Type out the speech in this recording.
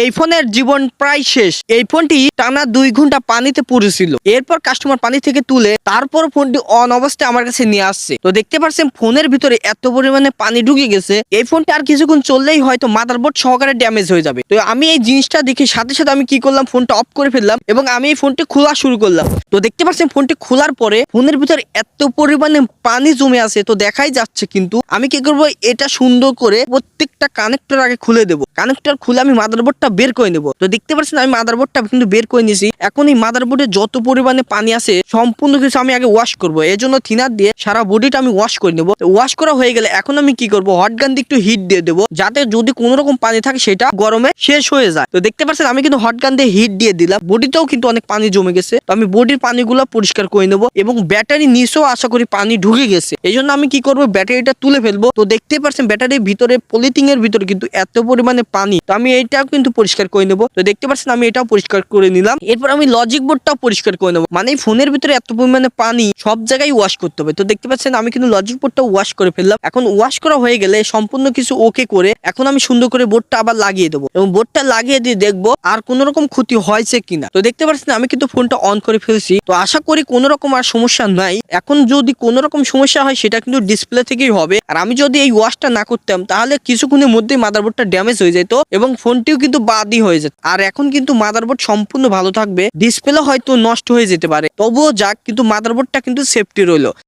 এই ফোনের জীবন প্রায় শেষ। এই ফোনটি টানা 2 ঘন্টা পানিতে পড়েছিল। এরপর কাস্টমার পানি থেকে তুলে তারপর ফোনটি অন অবস্থায় আমার কাছে নিয়ে আসছে। তো দেখতে পাচ্ছেন ফোনের ভিতরে এত পরিমাণে পানি ঢুকে গেছে, এই ফোনটা আর কিছুক্ষণ চললেই হয়তো মাদারবোর্ড সহকারে ড্যামেজ হয়ে যাবে। তো আমি এই জিনিসটা দেখে সাথে সাথে আমি কি করলাম, ফোনটা অফ করে ফেললাম এবং আমি এই ফোনটি খোলা শুরু করলাম। তো দেখতে পাচ্ছেন ফোনটি খোলার পরে ফোনের ভিতরে এত পরিমাণে পানি জমে আছে, তো দেখাই যাচ্ছে। কিন্তু আমি কি করব, এটা সুন্দর করে প্রত্যেকটা কানেক্টর আগে খুলে দেবো। কানেক্টর খুলে আমি মাদারবোর্ডটা বের করে নেবো। তো দেখতে পাচ্ছেন আমি মাদারবোর্ডটা কিন্তু বের করে নিয়েছি। এখন এই মাদারবোর্ডে যত পরিমাণে পানি আছে সম্পূর্ণ কিছু আমি আগে ওয়াশ করবো। এই জন্য থিনার দিয়ে সারা বডিটা আমি ওয়াশ করে নেবো। ওয়াশ করা হয়ে গেলে এখন আমি কি করবো, হট গান দিয়ে একটু হিট দিয়ে দেবো, যাতে যদি কোনো রকম পানি থাকে সেটা গরমে শেষ হয়ে যায়। তো দেখতে পাচ্ছেন আমি কিন্তু হট গান দিয়ে হিট দিয়ে দিলাম। বডিতেও কিন্তু অনেক পানি জমে গেছে, তো আমি বডির পানিগুলো পরিষ্কার করে নেবো এবং ব্যাটারি নিচেও আশা করি পানি ঢুকে গেছে। এই জন্য আমি কি করবো, ব্যাটারিটা তুলে ফেলবো। তো দেখতে পাচ্ছেন ব্যাটারির ভিতরে পলিথিন এর ভিতরে কিন্তু এত পরিমাণে পানি, তো আমি এইটাও কিন্তু পরিষ্কার করে নেবো। তো দেখতে পাচ্ছেন আমি এটাও পরিষ্কার করে নিলাম। এরপর আমি লজিক বোর্ডটাও পরিষ্কার করে নেবো। মানে ফোনের ভিতরে এত পরিমাণে পানি সব জায়গায় ওয়াশ করতে হবে। তো দেখতে পাচ্ছেন আমি কিন্তু লজিক বোর্ডটা ওয়াশ করে ফেললাম। এখন ওয়াশ করা হয়ে গেলে সম্পূর্ণ কিছু ওকে করে এখন আমি সুন্দর করে বোর্ডটা আবার লাগিয়ে দেবো এবং বোর্ডটা লাগিয়ে দিয়ে দেখবো আর কোন রকম ক্ষতি হয়েছে কিনা। তো দেখতে পাচ্ছেন আমি কিন্তু ফোনটা অন করে ফেলছি। তো আশা করি কোন রকম আর সমস্যা নাই। এখন যদি কোন রকম সমস্যা হয় সেটা কিন্তু ডিসপ্লে থেকেই হবে। আর আমি যদি এই ওয়াশটা না করতাম তাহলে কিছুক্ষণের মধ্যেই মাদারবোর্ডটা ড্যামেজ হয়ে যেত এবং ফোনটিও কিন্তু বাদই হয়ে যেত। আর এখন কিন্তু মাদারবোর্ড সম্পূর্ণ ভালো থাকবে, ডিসপ্লে হয়তো নষ্ট হয়ে যেতে পারে, তবুও যাক, কিন্তু মাদারবোর্ডটা কিন্তু সেফটি রইলো।